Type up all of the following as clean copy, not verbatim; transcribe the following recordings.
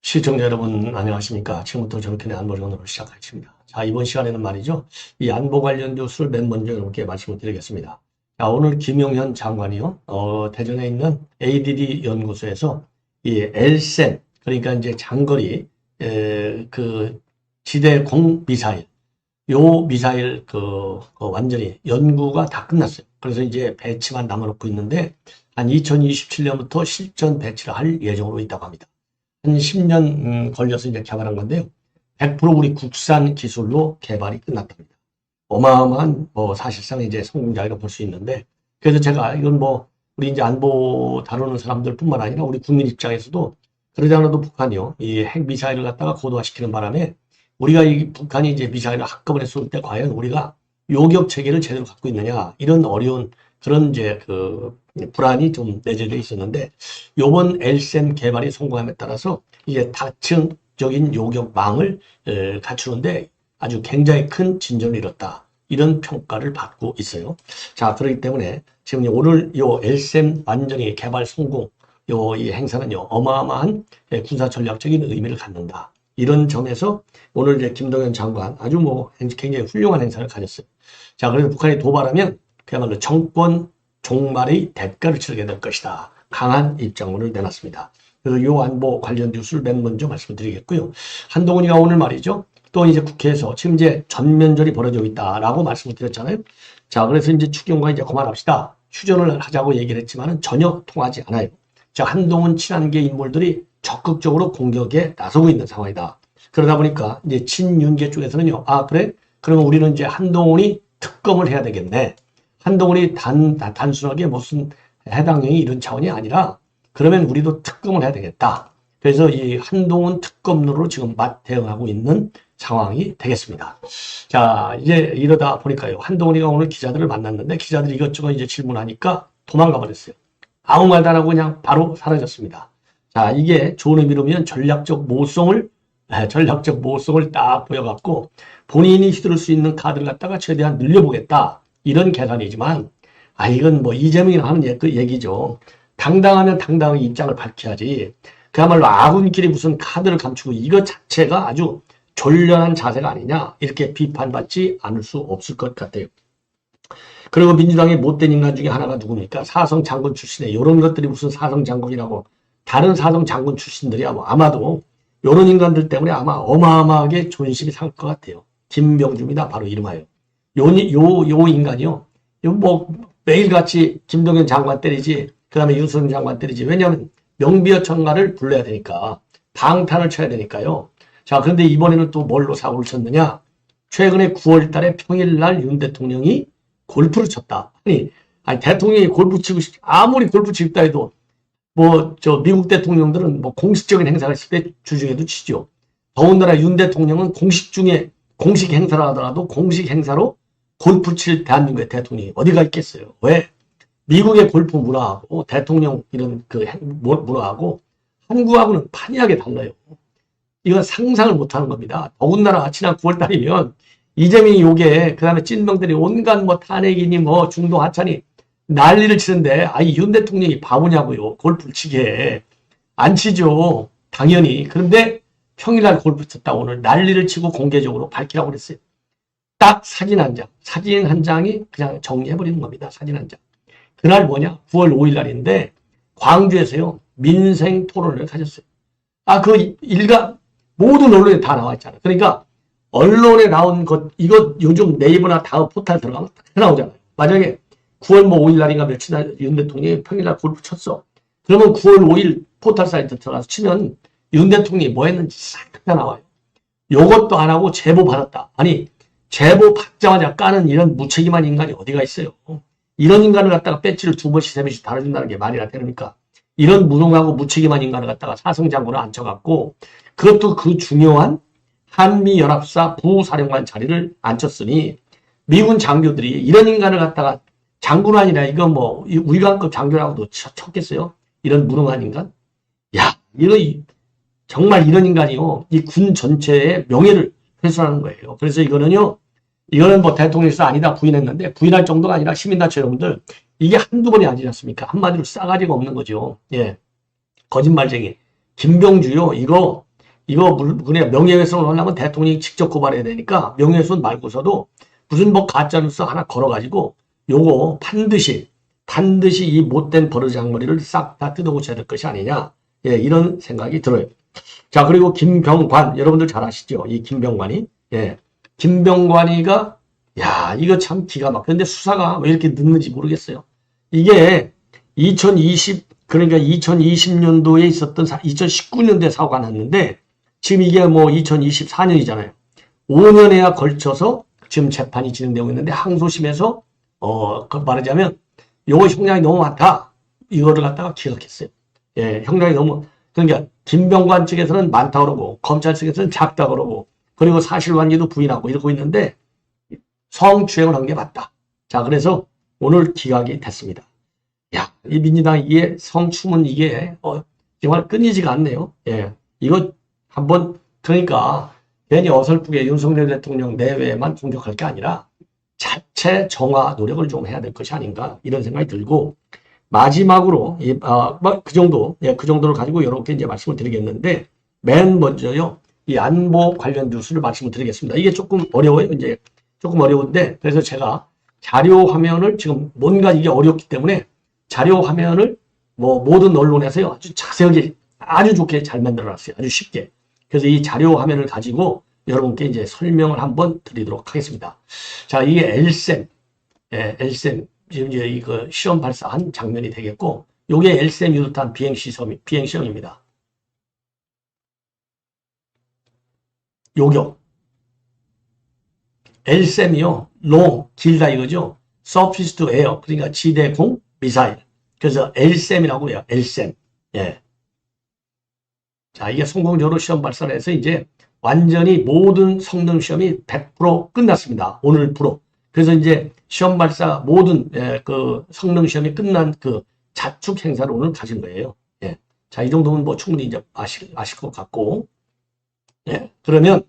시청자 여러분 안녕하십니까. 지금부터 정권의 안보정론을 시작하겠습니다. 자, 이번 시간에는 말이죠, 이 안보 관련 뉴스를 맨 먼저 여러분께 말씀을 드리겠습니다. 자, 오늘 김용현 장관이요, 대전에 있는 ADD 연구소에서 이 LSAM, 그러니까 이제 장거리 그 지대공 미사일, 요 미사일 완전히 연구가 다 끝났어요. 그래서 이제 배치만 남아놓고 있는데 한 2027년부터 실전 배치를 할 예정으로 있다고 합니다. 한 10년 걸려서 이제 개발한 건데요. 100% 우리 국산 기술로 개발이 끝났답니다. 어마어마한 사실상 이제 성공작이라고 볼 수 있는데, 그래서 제가 이건 우리 이제 안보 다루는 사람들뿐만 아니라 우리 국민 입장에서도 그러지 않아도 북한이요, 이 핵 미사일을 갖다가 고도화시키는 바람에 우리가 이 북한이 이제 미사일을 한꺼번에 쏠 때 과연 우리가 요격 체계를 제대로 갖고 있느냐, 이런 어려운 그런 이제 불안이 좀 내재되어 있었는데, 요번 LSAM 개발이 성공함에 따라서 이제 다층적인 요격망을 갖추는데 아주 굉장히 큰 진전을 이뤘다, 이런 평가를 받고 있어요. 자, 그렇기 때문에 지금 오늘 요 LSAM 완전히 개발 성공, 이 행사는요, 어마어마한 군사 전략적인 의미를 갖는다, 이런 점에서 오늘 이제 김동연 장관 아주 굉장히 훌륭한 행사를 가졌어요. 자, 그래서 북한이 도발하면 그야말로 정권 종말의 대가를 치르게 될 것이다, 강한 입장문을 내놨습니다. 그래서 이 안보 관련 뉴스를 맨 먼저 말씀드리겠고요. 한동훈이가 오늘 말이죠, 또 이제 국회에서 지금 이제 전면전이 벌어지고 있다라고 말씀을 드렸잖아요. 자, 그래서 이제 추경과 이제 그만합시다, 휴전을 하자고 얘기를 했지만은 전혀 통하지 않아요. 자, 한동훈 친한계 인물들이 적극적으로 공격에 나서고 있는 상황이다. 그러다 보니까 이제 친윤계 쪽에서는요, 아, 그래? 그러면 우리는 이제 한동훈이 특검을 해야 되겠네. 한동훈이 단순하게 무슨 해당령이 이런 차원이 아니라 그러면 우리도 특검을 해야 되겠다. 그래서 이 한동훈 특검론으로 지금 맞대응하고 있는 상황이 되겠습니다. 자, 이제 이러다 보니까요, 한동훈이가 오늘 기자들을 만났는데 기자들이 이것저것 이제 질문하니까 도망가 버렸어요. 아무 말도 안 하고 그냥 바로 사라졌습니다. 자, 이게 좋은 의미로 보면 전략적 모성을 딱 보여갖고 본인이 휘두를 수 있는 카드를 갖다가 최대한 늘려보겠다, 이런 계산이지만, 이건 이재명이 하는 얘기죠. 당당하면 당당하게 입장을 밝혀야지, 그야말로 아군끼리 무슨 카드를 감추고 이것 자체가 아주 졸렬한 자세가 아니냐, 이렇게 비판받지 않을 수 없을 것 같아요. 그리고 민주당의 못된 인간 중에 하나가 누굽니까? 사성 장군 출신에 이런 것들이 무슨 사성 장군이라고, 다른 사성 장군 출신들이야 아마도 이런 인간들 때문에 아마 어마어마하게 존심이 상 것 같아요. 김병주입니다, 바로 이름하여. 요 인간이요, 매일같이 김동연 장관 때리지, 그 다음에 윤석열 장관 때리지. 왜냐하면 명비어천가를 불러야 되니까, 방탄을 쳐야 되니까요. 자, 그런데 이번에는 또 뭘로 사고를 쳤느냐? 최근에 9월 달에 평일날 윤 대통령이 골프를 쳤다. 아니 대통령이 골프 치고 아무리 골프 치다 해도 미국 대통령들은 공식적인 행사가 있을 때 주중에도 치죠. 더군다나 윤 대통령은 공식 행사를 하더라도 공식 행사로 골프 칠 대한민국의 대통령이 어디가 있겠어요. 왜? 미국의 골프 문화하고 대통령 이런 문화하고 한국하고는 판이하게 달라요. 이건 상상을 못하는 겁니다. 더군다나 지난 9월달이면 이재명이 요게, 그 다음에 찐병들이 온갖 탄핵이니 중도 하차니 난리를 치는데, 이 윤 대통령이 바보냐고요. 골프를 치게. 안 치죠, 당연히. 그런데 평일날 골프 쳤다 오늘 난리를 치고 공개적으로 밝히라고 그랬어요. 딱 사진 한 장이 그냥 정리해버리는 겁니다. 사진 한 장. 그날 9월 5일 날인데 광주에서요, 민생 토론을 가졌어요. 그 모든 언론에 다 나와 있잖아요. 그러니까 언론에 나온 이거 요즘 네이버나 다음 포탈 들어가면 다 나오잖아요. 만약에 9월 5일 날인가 며칠 날 윤 대통령이 평일날 골프 쳤어. 그러면 9월 5일 포탈 사이트 들어가서 치면 윤 대통령이 뭐 했는지 싹 다 나와요. 요것도 안 하고 제보 받았다. 아니, 제보 받자마자 까는 이런 무책임한 인간이 어디가 있어요. 이런 인간을 갖다가 배지를 2번씩 3번씩 달아준다는 게 말이나 되니까, 이런 무능하고 무책임한 인간을 갖다가 사성장군을 앉혀갖고, 그것도 그 중요한 한미연합사 부사령관 자리를 앉혔으니 미군 장교들이 이런 인간을 갖다가 장군 아니라 우리관급 장교라고도 쳤겠어요? 이런 무능한 인간? 야, 정말 이런 인간이요, 이 군 전체의 명예를 회수하는 거예요. 그래서 이거는 뭐 대통령실도 아니다 부인했는데, 부인할 정도가 아니라 시민단체 여러분들, 이게 한두 번이 아니지 않습니까? 한마디로 싸가지가 없는 거죠. 예. 거짓말쟁이. 김병주요, 이거 그냥 명예훼손을 하려면 대통령이 직접 고발해야 되니까, 명예훼손 말고서도 무슨 뭐 가짜뉴스 하나 걸어가지고, 요거 반드시 이 못된 버르장머리를 싹 다 뜯어고쳐야 될 것이 아니냐. 예, 이런 생각이 들어요. 자, 그리고 김병관, 여러분들 잘 아시죠? 이 김병관이. 예. 김병관이가, 야, 이거 참 기가 막히는데 수사가 왜 이렇게 늦는지 모르겠어요. 이게 그러니까 2020년도에 있었던 2019년도에 사고가 났는데, 지금 이게 뭐 2024년이잖아요. 5년에야 걸쳐서 지금 재판이 진행되고 있는데, 항소심에서, 말하자면, 요거 형량이 너무 많다. 이거를 갖다가 기각했어요. 예, 형량이 너무, 그러니까, 김병관 측에서는 많다 그러고, 검찰 측에서는 작다 그러고, 그리고 사실관계도 부인하고 이러고 있는데, 성추행을 한 게 맞다. 자, 그래서 오늘 기각이 됐습니다. 야, 이 민주당 이게 성추문 이게, 정말 끊이지가 않네요. 예, 이거 한번, 그러니까, 괜히 어설프게 윤석열 대통령 내외만 공격할 게 아니라, 자체 정화 노력을 좀 해야 될 것이 아닌가 이런 생각이 들고 마지막으로 그 정도를 가지고 이렇게 이제 말씀을 드리겠는데 맨 먼저요 이 안보 관련 뉴스를 말씀을 드리겠습니다. 이게 조금 어려워요. 이제 조금 어려운데 그래서 제가 자료 화면을 지금 뭔가 이게 어렵기 때문에 자료 화면을 뭐 모든 언론에서요 아주 자세하게 아주 좋게 잘 만들어놨어요. 아주 쉽게. 그래서 이 자료 화면을 가지고 여러분께 이제 설명을 한번 드리도록 하겠습니다. 자, 이게 엘셈, 지금 이제 이거 시험 발사한 장면이 되겠고, 요게 엘셈 유도탄 비행시험입니다. 요격. 엘셈이요, long, 길다 이거죠. surface to air, 그러니까 지대공 미사일. 그래서 엘셈이라고 해요, 엘셈. 예. 자, 이게 성공적으로 시험 발사를 해서 이제 완전히 모든 성능 시험이 100% 끝났습니다. 오늘부로. 그래서 이제 시험 발사 모든 그 성능 시험이 끝난 그 자축 행사를 오늘 가진 거예요. 예. 자, 이 정도면 뭐 충분히 이제 아실 것 같고. 예. 그러면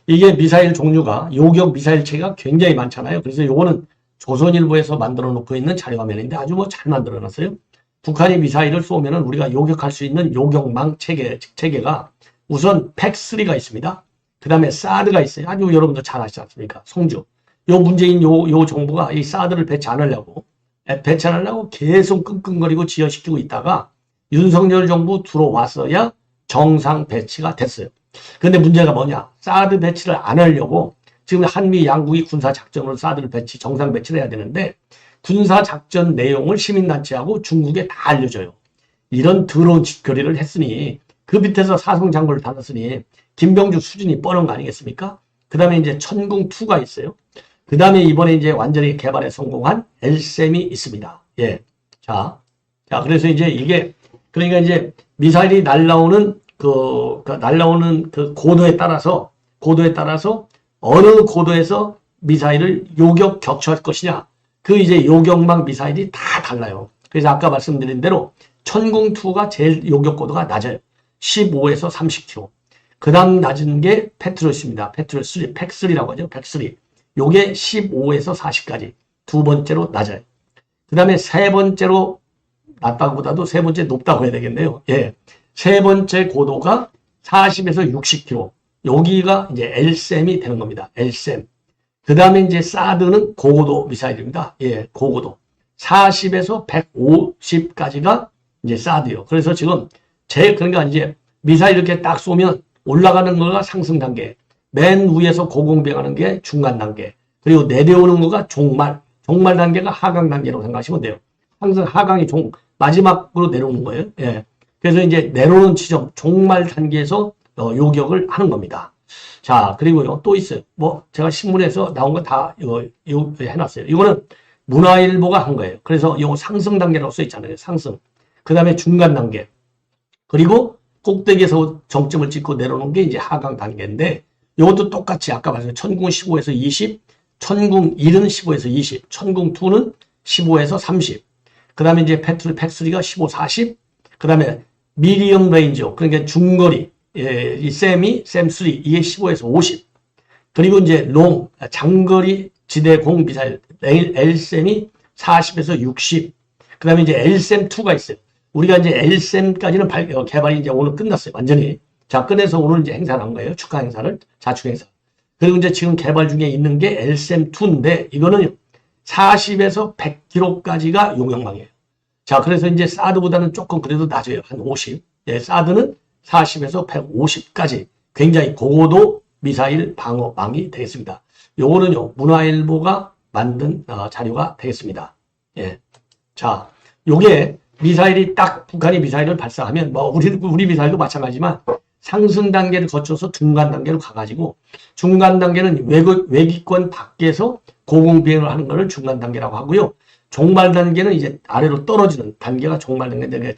이게 미사일 종류가 요격 미사일 체계가 굉장히 많잖아요. 그래서 요거는 조선일보에서 만들어 놓고 있는 자료 화면인데 아주 뭐 잘 만들어 놨어요. 북한이 미사일을 쏘면은 우리가 요격할 수 있는 요격망 체계가 우선 팩3가 있습니다. 그 다음에 사드가 있어요. 아주 여러분들 잘 아시지 않습니까? 송주. 요 문재인 요 정부가 이 사드를 배치 안 하려고 계속 끙끙거리고 지연시키고 있다가 윤석열 정부 들어왔어야 정상 배치가 됐어요. 근데 문제가 뭐냐? 사드 배치를 안 하려고 지금 한미 양국이 군사작전으로 사드를 정상 배치를 해야 되는데 군사작전 내용을 시민단체하고 중국에 다 알려줘요. 이런 더러운 짓거리를 했으니 그 밑에서 사성장군을 달았으니 김병주 수준이 뻔한 거 아니겠습니까? 그 다음에 이제 천궁2가 있어요. 그 다음에 이번에 이제 완전히 개발에 성공한 엘셈이 있습니다. 예. 자, 그래서 이제 이게, 그러니까 이제 미사일이 날라오는 그 고도에 따라서 어느 고도에서 미사일을 요격 격추할 것이냐. 그 이제 요격망 미사일이 다 달라요. 그래서 아까 말씀드린 대로 천궁2가 제일 요격 고도가 낮아요. 15에서 30km. 그 다음 낮은 게 패트리엇입니다. 패트리엇 3, 팩3라고 하죠. 팩3. 요게 15에서 40까지. 두 번째로 낮아요. 그 다음에 세 번째로 낮다고보다도 세 번째 높다고 해야 되겠네요. 예. 세 번째 고도가 40에서 60km. 여기가 이제 엘셈이 되는 겁니다. 엘셈. 그 다음에 이제 사드는 고고도 미사일입니다. 예, 고고도. 40에서 150까지가 이제 사드요. 그래서 지금 그러니까 이제 미사일 이렇게 딱 쏘면 올라가는 거가 상승 단계, 맨 위에서 고공병하는 게 중간 단계, 그리고 내려오는 거가 종말 단계가 하강 단계라고 생각하시면 돼요. 항상 하강이 마지막으로 내려오는 거예요. 예. 그래서 이제 내려오는 지점, 종말 단계에서 요격을 하는 겁니다. 자, 그리고요, 또 있어요. 뭐, 제가 신문에서 나온 거 다 해놨어요. 이거는 문화일보가 한 거예요. 그래서 이거 상승 단계라고 써있잖아요. 상승. 그 다음에 중간 단계. 그리고 꼭대기에서 정점을 찍고 내려오는 게 이제 하강 단계인데, 이것도 똑같이 아까 말씀드린 천궁 15에서 20, 천궁 1은 15에서 20, 천궁 2는 15에서 30. 그 다음에 이제 팩3가 15, 40. 그 다음에 미디엄 레인저, 그러니까 중거리. 예, 이 셈3 이게 15에서 50. 그리고 이제 장거리 지대공 미사일 LSAM이 40에서 60. 그 다음에 이제 LSAM-2가 있어요. 우리가 이제 LSAM까지는 개발이 이제 오늘 끝났어요. 완전히. 자, 끝내서 오늘 이제 행사를 한 거예요. 축하 행사를. 자축 행사. 그리고 이제 지금 개발 중에 있는 게 LSAM-2인데 이거는 40에서 100km까지가 용역망이에요. 자, 그래서 이제 사드보다는 조금 그래도 낮아요. 한 50. 예, 사드는 40에서 150까지 굉장히 고고도 미사일 방어망이 되겠습니다. 요거는요, 문화일보가 만든 자료가 되겠습니다. 예. 자, 요게 미사일이 딱 북한이 미사일을 발사하면 뭐 우리 미사일도 마찬가지지만 상승 단계를 거쳐서 중간 단계로 가가지고 중간 단계는 외기권 밖에서 고공 비행을 하는 것을 중간 단계라고 하고요. 종말 단계는 이제 아래로 떨어지는 단계가 종말 단계인데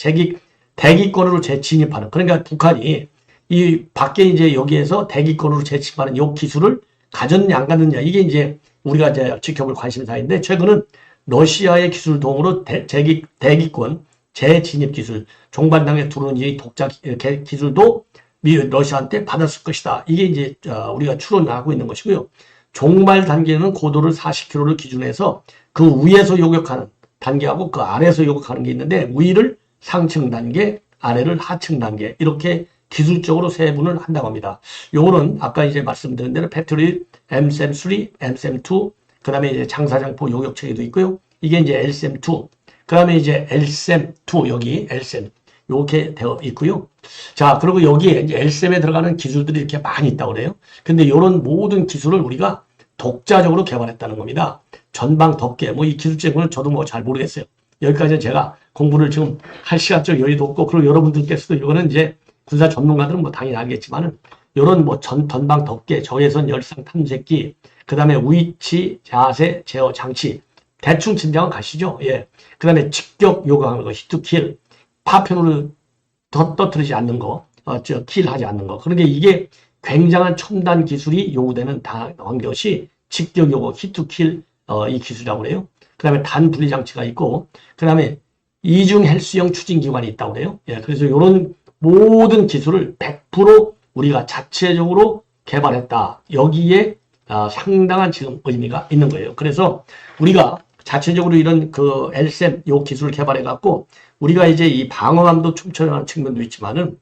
대기권으로 재진입하는, 그러니까 북한이 이 밖에 이제 여기에서 대기권으로 재진입하는 이 기술을 가졌냐 안 가졌냐, 이게 이제 우리가 이제 지켜볼 관심사인데, 최근은 러시아의 기술 도움으로 대기권 재진입 기술, 종반 단계에 들어오는 이 독자 기술도 러시아한테 받았을 것이다. 이게 이제 우리가 추론하고 있는 것이고요. 종말 단계는 고도를 40km를 기준해서 그 위에서 요격하는 단계하고 그 아래에서 요격하는 게 있는데, 위를 상층 단계, 아래를 하층 단계, 이렇게 기술적으로 세분을 한다고 합니다. 요거는 아까 이제 말씀드린 대로 패트리 MSAM-3, MSAM-2, 그 다음에 이제 장사장포 요격 체계도 있고요. 이게 이제 LSAM-2, 그 다음에 이제 LSAM-2, 여기 LSAM 이렇게 되어 있고요. 자, 그리고 여기에 이제 LSAM에 들어가는 기술들이 이렇게 많이 있다고 그래요. 근데 이런 모든 기술을 우리가 독자적으로 개발했다는 겁니다. 전방 덮개, 뭐 이 기술적으로는 저도 뭐 잘 모르겠어요. 여기까지는 제가 공부를 지금 할 시간적 여유도 없고, 그리고 여러분들께서도 이거는 이제 군사 전문가들은 뭐 당연히 알겠지만은, 이런 뭐 전방 덮개, 저해선 열상 탐색기, 그 다음에 위치, 자세, 제어 장치, 대충 짐작은 가시죠? 예. 그 다음에 직격 요구하는 거, 히트킬, 파편으로 떠뜨리지 않는 거, 킬하지 않는 거. 그러니까 이게 굉장한 첨단 기술이 요구되는 한 것이 직격 요구, 히트킬, 이 기술이라고 그래요. 그 다음에 단 분리 장치가 있고, 그 다음에 이중 헬스형 추진 기관이 있다고 그래요. 예. 그래서 이런 모든 기술을 100% 우리가 자체적으로 개발했다. 여기에 상당한 지금 의미가 있는 거예요. 그래서 우리가 자체적으로 이런 그 LSAM 요 기술을 개발해 갖고 우리가 이제 이 방어함도 춤춰나가는 측면도 있지만은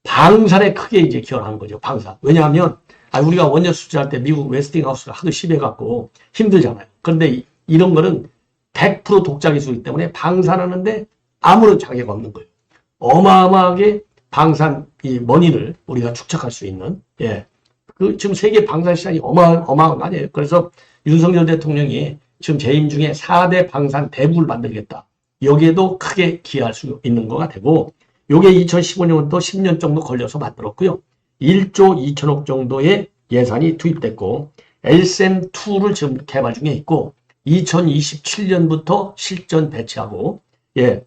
방산에 크게 이제 기여하는 거죠. 방산. 왜냐하면 우리가 원전 수출할 때 미국 웨스팅하우스를 하도 심해 갖고 힘들잖아요. 그런데 이런 거는 100% 독자 기술이기 때문에 방산하는데 아무런 장애가 없는 거예요. 어마어마하게 방산 이 머니를 우리가 축적할 수 있는, 예. 그 지금 세계 방산 시장이 어마어마한 거 아니에요. 그래서 윤석열 대통령이 지금 재임 중에 4대 방산 대국을 만들겠다. 여기에도 크게 기여할 수 있는 거가 되고, 요게 2015년부터 10년 정도 걸려서 만들었고요. 1조 2천억 정도의 예산이 투입됐고, LSAM-2를 지금 개발 중에 있고, 2027년부터 실전 배치하고, 예.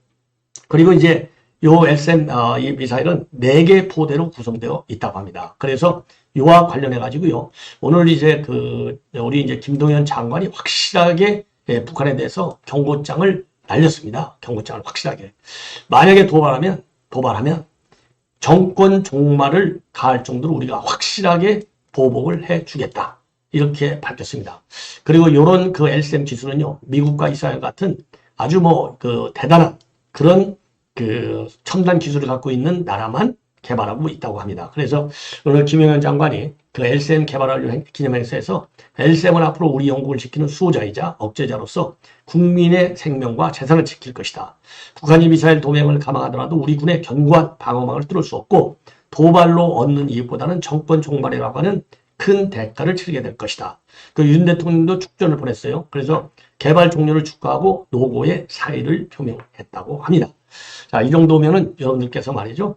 그리고 이제 요 LSAM 이 미사일은 4개 포대로 구성되어 있다고 합니다. 그래서 이와 관련해 가지고요. 오늘 이제 우리 이제 김동연 장관이 확실하게, 예, 북한에 대해서 경고장을 날렸습니다. 경고장을 확실하게. 만약에 도발하면 정권 종말을 가할 정도로 우리가 확실하게 보복을 해 주겠다. 이렇게 밝혔습니다. 그리고 요런 그 LSAM 기술은요, 미국과 이스라엘 같은 아주 대단한 그런 첨단 기술을 갖고 있는 나라만 개발하고 있다고 합니다. 그래서 오늘 김영현 장관이 그 LSAM 개발을 기념행사에서 LSAM은 앞으로 우리 영국을 지키는 수호자이자 억제자로서 국민의 생명과 재산을 지킬 것이다. 북한이 미사일 도맹을 감행하더라도 우리 군의 견고한 방어망을 뚫을 수 없고 도발로 얻는 이익보다는 정권 종말이라고 하는 큰 대가를 치르게 될 것이다. 윤 대통령도 축전을 보냈어요. 그래서 개발 종료를 축하하고 노고의 사의를 표명했다고 합니다. 자, 이 정도면은 여러분들께서 말이죠.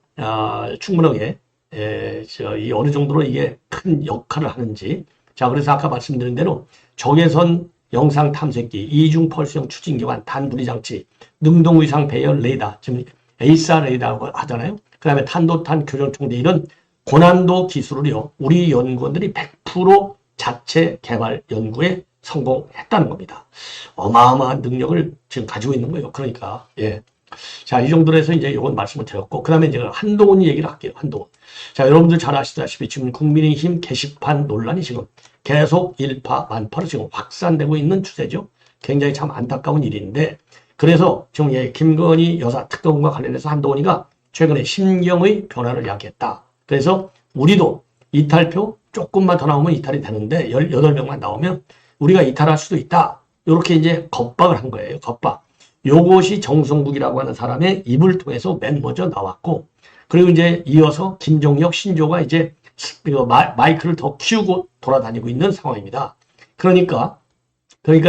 충분하게, 이 어느 정도로 이게 큰 역할을 하는지. 자, 그래서 아까 말씀드린 대로 적외선 영상 탐색기, 이중 펄스형 추진기관, 단분리 장치, 능동 위상 배열 레이더, 지금 에이사 레이더라고 하잖아요. 그 다음에 탄도탄 교전총대, 이런 고난도 기술을요, 우리 연구원들이 100% 자체 개발 연구에 성공했다는 겁니다. 어마어마한 능력을 지금 가지고 있는 거예요. 그러니까, 예. 자, 이 정도로 해서 이제 요건 말씀을 드렸고, 그 다음에 이제 한동훈 얘기를 할게요. 한동훈. 자, 여러분들 잘 아시다시피 지금 국민의힘 게시판 논란이 지금 계속 일파만파로 지금 확산되고 있는 추세죠. 굉장히 참 안타까운 일인데, 그래서 지금 김건희 여사 특검과 관련해서 한동훈이가 최근에 심경의 변화를 이야기했다. 그래서 우리도 이탈표 조금만 더 나오면 이탈이 되는데 18명만 나오면 우리가 이탈할 수도 있다. 이렇게 이제 겁박을 한 거예요. 겁박. 요것이 정성국이라고 하는 사람의 입을 통해서 맨 먼저 나왔고, 그리고 이제 이어서 김종혁, 신조가 이제 마이크를 더 키우고 돌아다니고 있는 상황입니다. 그러니까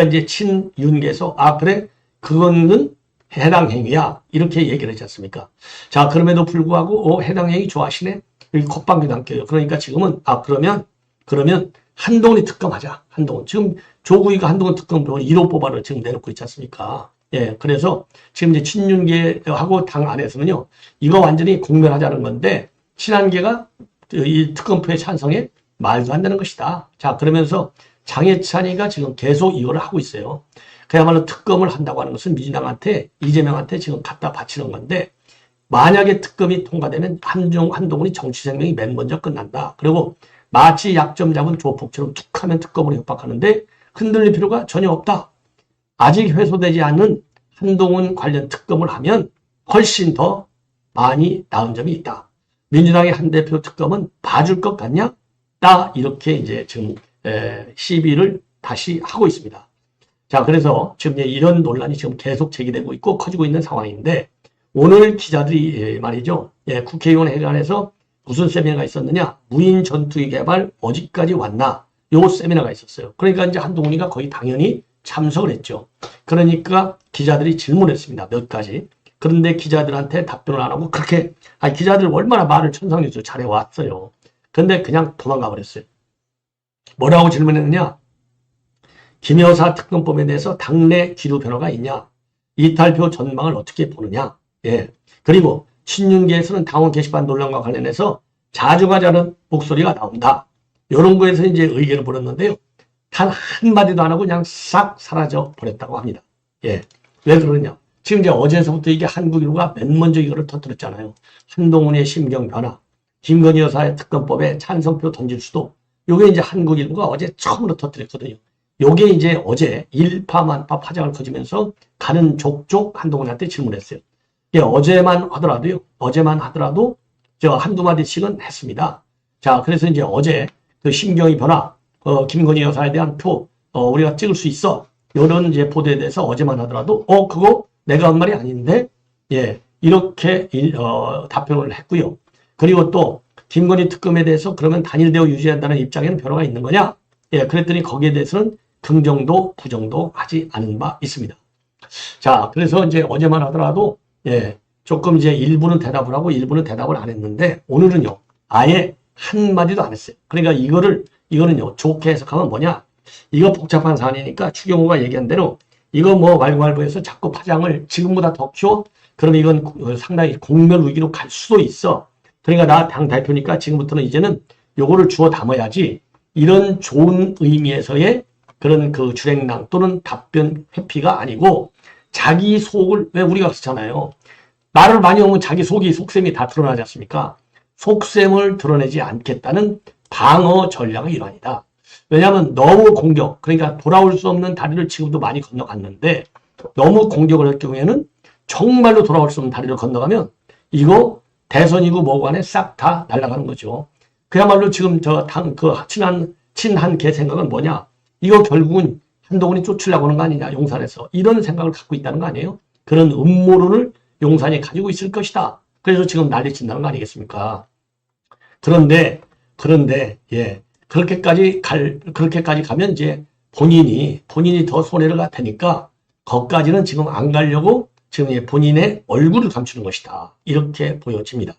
이제 친윤계에서 그래 그거는 해당 행위야 이렇게 얘기를 했지 않습니까? 자, 그럼에도 불구하고 해당 행위 좋아하시네. 여기 콧방귀도 안 껴요. 그러니까 지금은 그러면 한동훈이 특검하자. 한동훈 지금 조국이가 한동훈 특검 1호 뽑아를 지금 내놓고 있지 않습니까? 예, 그래서 지금 이제 친윤계하고 당 안에서는요, 이거 완전히 공멸하자는 건데, 친한계가 이 특검표에 찬성해 말도 안 되는 것이다. 자, 그러면서 장해찬이가 지금 계속 이거를 하고 있어요. 그야말로 특검을 한다고 하는 것은 민주당한테, 이재명한테 지금 갖다 바치는 건데, 만약에 특검이 통과되면 한동훈이 정치 생명이 맨 먼저 끝난다. 그리고 마치 약점 잡은 조폭처럼 툭 하면 특검으로 협박하는데 흔들릴 필요가 전혀 없다. 아직 회수되지 않은 한동훈 관련 특검을 하면 훨씬 더 많이 나은 점이 있다. 민주당의 한 대표 특검은 봐줄 것 같냐? 이렇게 이제 지금 시비를 다시 하고 있습니다. 자, 그래서 지금 이런 논란이 지금 계속 제기되고 있고 커지고 있는 상황인데, 오늘 기자들이 말이죠. 국회의원 회관에서 무슨 세미나가 있었느냐? 무인 전투기 개발 어디까지 왔나? 요 세미나가 있었어요. 그러니까 이제 한동훈이가 거의 당연히 참석을 했죠. 그러니까 기자들이 질문했습니다. 몇 가지. 그런데 기자들한테 답변을 안 하고 그렇게, 기자들 얼마나 말을 천상뉴스 잘해왔어요. 근데 그냥 도망가 버렸어요. 뭐라고 질문했느냐? 김 여사 특검법에 대해서 당내 기류 변화가 있냐? 이탈표 전망을 어떻게 보느냐? 예. 그리고 친윤계에서는 당원 게시판 논란과 관련해서 자중하자는 목소리가 나온다. 이런 거에서 이제 의견을 물었는데요. 단 한마디도 안 하고 그냥 싹 사라져 버렸다고 합니다. 예. 왜 그러냐? 지금 이제 어제서부터 이게 한국일보가 맨 먼저 이거를 터뜨렸잖아요. 한동훈의 심경 변화, 김건희 여사의 특검법에 찬성표 던질 수도, 요게 이제 한국일보가 어제 처음으로 터뜨렸거든요. 요게 이제 어제 일파만파 파장을 커지면서 가는 족족 한동훈한테 질문했어요. 예, 어제만 하더라도 저 한두 마디씩은 했습니다. 자, 그래서 이제 어제 그 심경의 변화, 김건희 여사에 대한 표, 우리가 찍을 수 있어. 이런 이제 보도에 대해서 어제만 하더라도, 그거 내가 한 말이 아닌데, 예, 이렇게, 답변을 했고요. 그리고 또, 김건희 특검에 대해서 그러면 단일대우 유지한다는 입장에는 변화가 있는 거냐? 예, 그랬더니 거기에 대해서는 긍정도, 부정도 하지 않은 바 있습니다. 자, 그래서 이제 어제만 하더라도, 예, 조금 이제 일부는 대답을 하고 일부는 대답을 안 했는데, 오늘은요, 아예 한마디도 안 했어요. 그러니까 이거는요, 좋게 해석하면 뭐냐? 이거 복잡한 사안이니까 추경호가 얘기한 대로 이거 뭐 왈가왈부해서 자꾸 파장을 지금보다 더 키워? 그럼 이건 상당히 공멸 위기로 갈 수도 있어. 그러니까 나 당 대표니까 지금부터는 이제는 요거를 주워 담아야지. 이런 좋은 의미에서의 그런 그 주랭랑 또는 답변 회피가 아니고 자기 속을, 왜 우리가 그렇잖아요. 말을 많이 하면 자기 속셈이 다 드러나지 않습니까? 속셈을 드러내지 않겠다는 방어 전략의 일환이다. 왜냐하면 너무 공격, 그러니까 돌아올 수 없는 다리를 지금도 많이 건너갔는데 너무 공격을 할 경우에는 정말로 돌아올 수 없는 다리를 건너가면 이거 대선이고 뭐고 간에 싹 다 날아가는 거죠. 그야말로 지금 친한계 생각은 뭐냐? 이거 결국은 한동훈이 쫓으려고 하는 거 아니냐, 용산에서. 이런 생각을 갖고 있다는 거 아니에요? 그런 음모론을 용산이 가지고 있을 것이다. 그래서 지금 난리친다는 거 아니겠습니까? 그런데, 예. 그렇게까지 가면 이제 본인이 더 손해를 가 테니까, 거기까지는 지금 안 가려고 지금 본인의 얼굴을 감추는 것이다. 이렇게 보여집니다.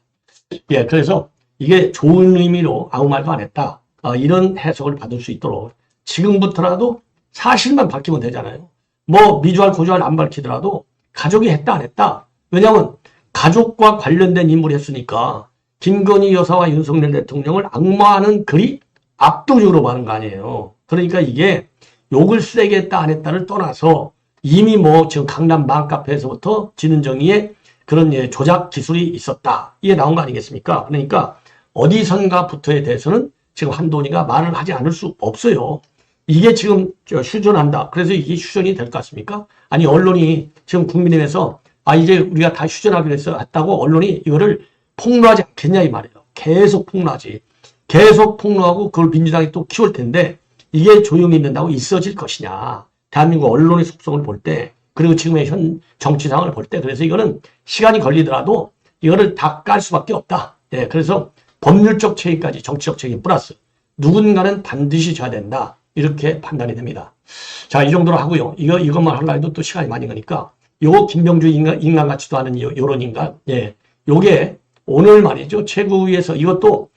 예. 그래서 이게 좋은 의미로 아무 말도 안 했다. 이런 해석을 받을 수 있도록 지금부터라도 사실만 밝히면 되잖아요. 뭐 미주알 고주알 안 밝히더라도 가족이 했다 안 했다. 왜냐하면 가족과 관련된 인물이 했으니까 김건희 여사와 윤석열 대통령을 악마하는 글이 압도적으로 많은 거 아니에요. 그러니까 이게 욕을 세게 했다 안 했다를 떠나서 이미 뭐 지금 강남 맘카페에서부터 진은정의의 그런 조작 기술이 있었다. 이게 나온 거 아니겠습니까? 그러니까 어디선가부터에 대해서는 지금 한동훈이가 말을 하지 않을 수 없어요. 이게 지금 휴전한다. 그래서 이게 휴전이 될 것 같습니까? 아니 언론이 지금 국민의힘에서 이제 우리가 다 휴전하기로 했다고 언론이 이거를 폭로하지 않겠냐 이 말이에요. 계속 폭로하지. 계속 폭로하고 그걸 민주당이 또 키울 텐데 이게 조용히 있는다고 있어질 것이냐. 대한민국 언론의 속성을 볼 때 그리고 지금의 현 정치 상황을 볼 때 그래서 이거는 시간이 걸리더라도 이거를 다 깔 수밖에 없다. 예, 그래서 법률적 책임까지 정치적 책임 플러스 누군가는 반드시 져야 된다. 이렇게 판단이 됩니다. 자, 이 정도로 하고요. 이것만 하려고 해도 또 시간이 많이 가니까 요 김병주 인간 같지도 않은 요런 인간. 예. 요게 오늘 말이죠. 최고위에서 이것도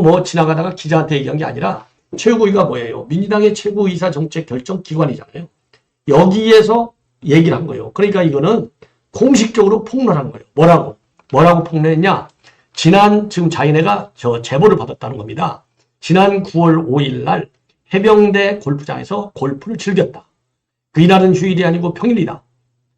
뭐 지나가다가 기자한테 얘기한 게 아니라 최고위가 뭐예요? 민주당의 최고이사 정책 결정 기관이잖아요. 여기에서 얘기를 한 거예요. 그러니까 이거는 공식적으로 폭로한 거예요. 뭐라고 폭로했냐? 지금 자기네가 제보를 받았다는 겁니다. 지난 9월 5일 날 해병대 골프장에서 골프를 즐겼다. 이날은 휴일이 아니고 평일이다.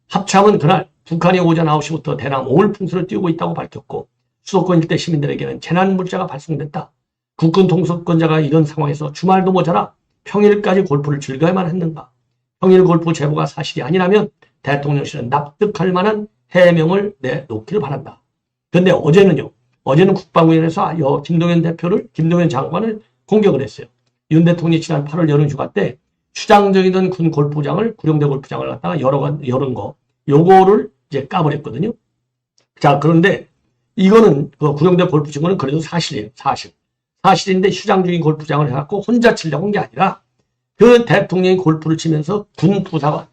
합참은 그날 북한이 오전 9시부터 대남 5월 풍수를 띄우고 있다고 밝혔고 수도권 일대 시민들에게는 재난 문자가 발송됐다. 국군 통수권자가 이런 상황에서 주말도 모자라 평일까지 골프를 즐겨야만 했는가. 평일 골프 제보가 사실이 아니라면 대통령실은 납득할 만한 해명을 내놓기를 바란다. 그런데 어제는 국방위원회에서 김동연 장관을 공격을 했어요. 윤 대통령이 지난 8월 여름 휴가 때 추장적이던 군 골프장을 구룡대 골프장을 갖다가 열은 거 요거를 이제 까버렸거든요. 자, 그런데 이거는 구룡대 골프 친구는 그래도 사실이에요. 사실인데 휴장 중인 골프장을 해갖고 혼자 치려고 한 게 아니라 그 대통령이 골프를 치면서 군 부사관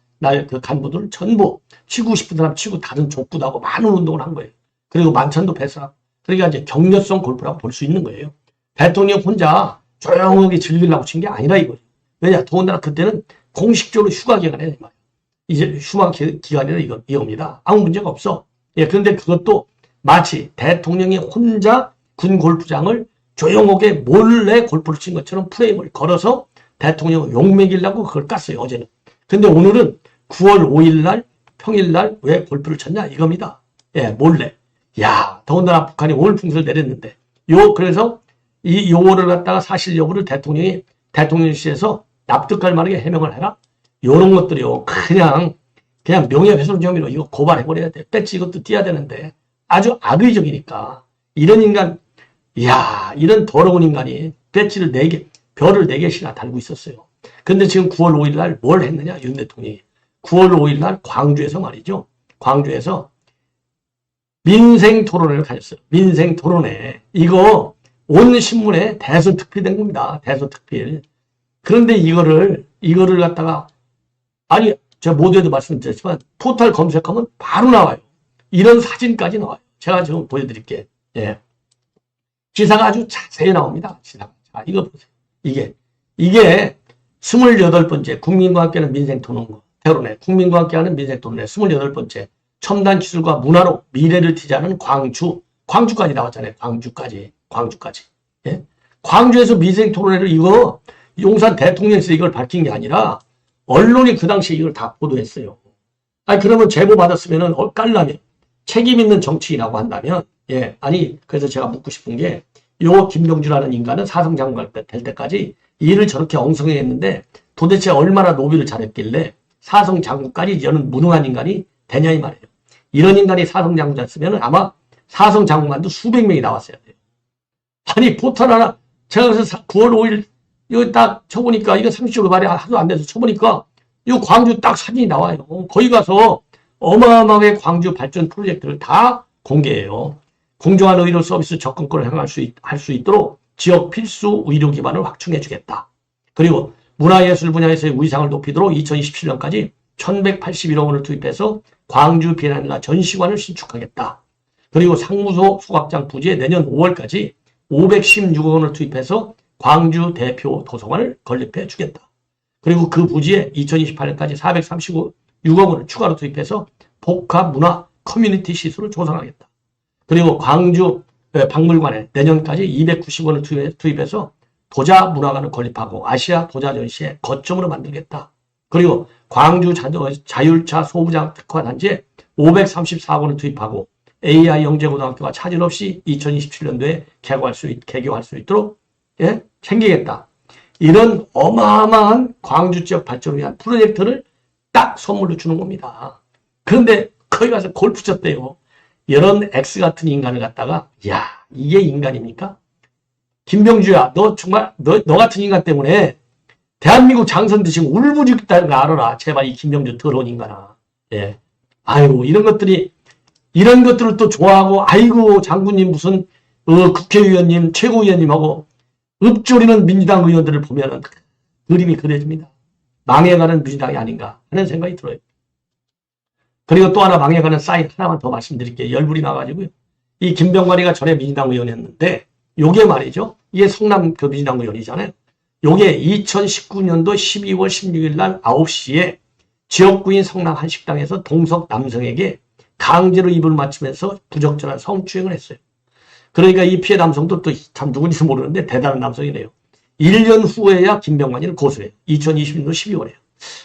그 간부들 전부 치고 싶은 사람 치고 다른 족구도 하고 많은 운동을 한 거예요. 그리고 만찬도 배설하고 그러니까 이제 격려성 골프라고 볼 수 있는 거예요. 대통령 혼자 조용하게 즐기려고 친 게 아니라 이거예요. 왜냐? 더군다나 그때는 공식적으로 휴가 기간이란 말이에요. 이제 휴가 기간이라 이겁니다. 아무 문제가 없어. 예, 그런데 그것도 마치 대통령이 혼자 군 골프장을 조용하게 몰래 골프를 친 것처럼 프레임을 걸어서 대통령을 욕먹이려고 그걸 깠어요, 어제는. 근데 오늘은 9월 5일 날, 평일 날 왜 골프를 쳤냐? 이겁니다. 예, 몰래. 야, 더군다나 북한이 5월 풍수를 내렸는데. 그래서 요거를 갖다가 사실 여부를 대통령실에서 납득할 만하게 해명을 해라? 요런 것들이요. 그냥 명예훼손 혐의로 이거 고발해버려야 돼. 배지 이것도 띄어야 되는데. 아주 악의적이니까. 이런 인간, 이런 더러운 인간이 배지를 4개, 별을 4개씩이나 달고 있었어요. 근데 지금 9월 5일 날 뭘 했느냐, 윤 대통령이. 9월 5일 날 광주에서 말이죠. 광주에서 민생 토론회를 가졌어요. 민생 토론회. 이거 온 신문에 대선 특필된 겁니다. 대선 특필. 그런데 이거를 갖다가, 아니, 제가 모두에도 말씀드렸지만, 포털 검색하면 바로 나와요. 이런 사진까지 나와요. 제가 지금 보여드릴게요. 예. 기사가 아주 자세히 나옵니다. 기사가. 자, 이거 보세요. 이게 28번째 국민과 함께하는 민생 토론회. 국민과 함께하는 민생 토론회 28번째. 첨단 기술과 문화로 미래를 티자는 광주까지 나왔잖아요. 광주까지. 예? 광주에서 민생 토론회를 이거 용산 대통령실에서 이걸 밝힌 게 아니라 언론이 그 당시에 이걸 다 보도했어요. 그러면 제보 받았으면 깔라면 책임 있는 정치인이라고 한다면 그래서 제가 묻고 싶은 게 요 김병주라는 인간은 사성 장관 될 때까지 일을 저렇게 엉성하게 했는데 도대체 얼마나 로비를 잘했길래 사성 장군까지 이런 무능한 인간이 되냐 이 말이에요. 이런 인간이 사성 장군 됐으면 아마 사성 장군만도 수백 명이 나왔어야 돼요. 아니 포털 하나 제가 그래서 9월 5일 이거 딱 쳐보니까 이거 30초 말이 하도 안 돼서 쳐보니까 이 광주 딱 사진이 나와요. 거기 가서 어마어마하게 광주 발전 프로젝트를 다 공개해요. 공정한 의료 서비스 접근권을 향할 수 있도록 지역 필수 의료 기반을 확충해 주겠다. 그리고 문화예술 분야에서의 위상을 높이도록 2027년까지 1181억 원을 투입해서 광주 비엔나 전시관을 신축하겠다. 그리고 상무소 소각장 부지에 내년 5월까지 516억 원을 투입해서 광주 대표 도서관을 건립해 주겠다. 그리고 그 부지에 2028년까지 436억 원을 추가로 투입해서 복합 문화 커뮤니티 시설을 조성하겠다. 그리고 광주 박물관에 내년까지 290원을 투입해서 도자 문화관을 건립하고 아시아 도자 전시의 거점으로 만들겠다. 그리고 광주 자율차 소부장 특화단지에 534권을 투입하고 AI 영재고등학교가 차질 없이 2027년도에 개교할 수 있도록 챙기겠다. 이런 어마어마한 광주 지역 발전을 위한 프로젝트를 딱 선물로 주는 겁니다. 그런데 거기 가서 골프 쳤대요. 이런 X 같은 인간을 갖다가 야 이게 인간입니까? 김병주야 너 정말 너 같은 인간 때문에 대한민국 장선 드시고 울부짖다는 거 알아라. 제발 이 김병주 더러운 인간아. 예. 아이고 이런 것들을 또 좋아하고 아이고 장군님 무슨 국회의원님 최고위원님하고 읊조리는 민주당 의원들을 보면은 그림이 그려집니다. 망해가는 민주당이 아닌가 하는 생각이 들어요. 그리고 또 하나 망해가는 사인 하나만 더 말씀드릴게요. 열불이 나가지고요. 이 김병관이가 전에 민주당 의원이었는데 요게 말이죠. 이게 성남 그 민주당 의원이잖아요. 요게 2019년도 12월 16일 날 9시에 지역구인 성남 한 식당에서 동석 남성에게 강제로 입을 맞추면서 부적절한 성추행을 했어요. 그러니까 이 피해 남성도 또 참 누군지도 모르는데 대단한 남성이네요. 1년 후에야 김병관이를 고소해요. 2020년도 12월에요.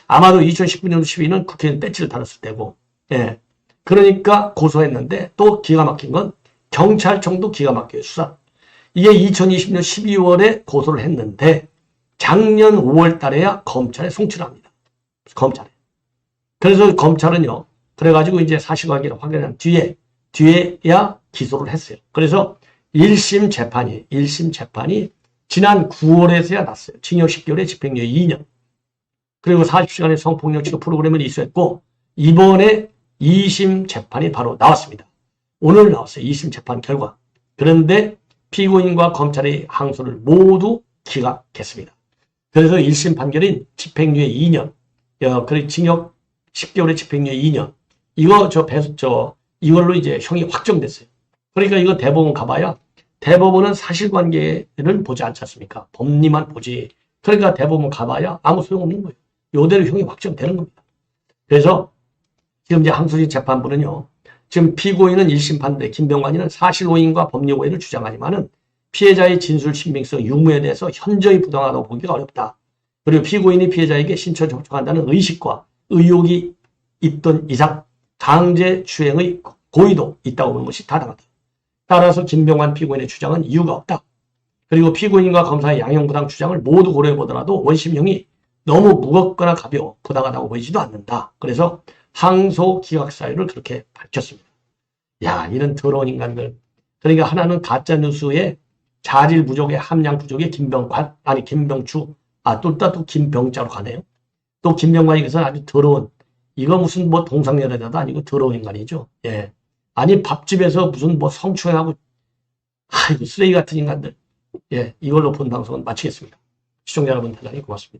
아마도 2019년도 12일은 국회의원 배지를 달았을 때고, 예. 그러니까 고소했는데 또 기가 막힌 건 경찰청도 기가 막혀요, 수사. 이게 2020년 12월에 고소를 했는데 작년 5월 달에야 검찰에 송치를 합니다. 검찰에. 그래서 검찰은요, 그래가지고 이제 사실관계를 확인한 뒤에야 기소를 했어요. 그래서 1심 재판이 지난 9월에서야 났어요. 징역 10개월에 집행유예 2년. 그리고 40시간의 성폭력 치료 프로그램을 이수했고, 이번에 2심 재판이 바로 나왔습니다. 오늘 나왔어요. 2심 재판 결과. 그런데 피고인과 검찰의 항소를 모두 기각했습니다. 그래서 1심 판결인 집행유예 2년, 그리고 징역 10개월에 집행유예 2년. 이걸로 이제 형이 확정됐어요. 그러니까 이거 대법원 가봐야 대법원은 사실관계를 보지 않지 않습니까? 법리만 보지. 그러니까 대법원 가봐야 아무 소용없는 거예요. 요대로 형이 확정되는 겁니다. 그래서 지금 이제 항소심 재판부는요. 지금 피고인은 1심 판대, 김병관이는 사실오인과 법리 오해를 주장하지만은 피해자의 진술 신빙성 유무에 대해서 현저히 부당하다고 보기가 어렵다. 그리고 피고인이 피해자에게 신체 접촉한다는 의식과 의욕이 있던 이상 강제 추행의 고의도 있다고 보는 것이 타당하다. 따라서 김병관 피고인의 주장은 이유가 없다. 그리고 피고인과 검사의 양형부당 주장을 모두 고려해보더라도 원심형이 너무 무겁거나 가벼워 부당하다고 보이지도 않는다. 그래서 항소 기각 사유를 그렇게 밝혔습니다. 야, 이런 더러운 인간들. 그러니까 하나는 가짜뉴스에 자질 부족에 함량 부족에 김병주, 또 김병자로 가네요. 또 김병관이 그래서 아주 더러운, 이거 무슨 뭐 동상여자도 아니고 더러운 인간이죠. 예. 아니, 밥집에서 무슨 뭐 성추행하고, 아이고, 쓰레기 같은 인간들. 예, 이걸로 본 방송은 마치겠습니다. 시청자 여러분 대단히 고맙습니다.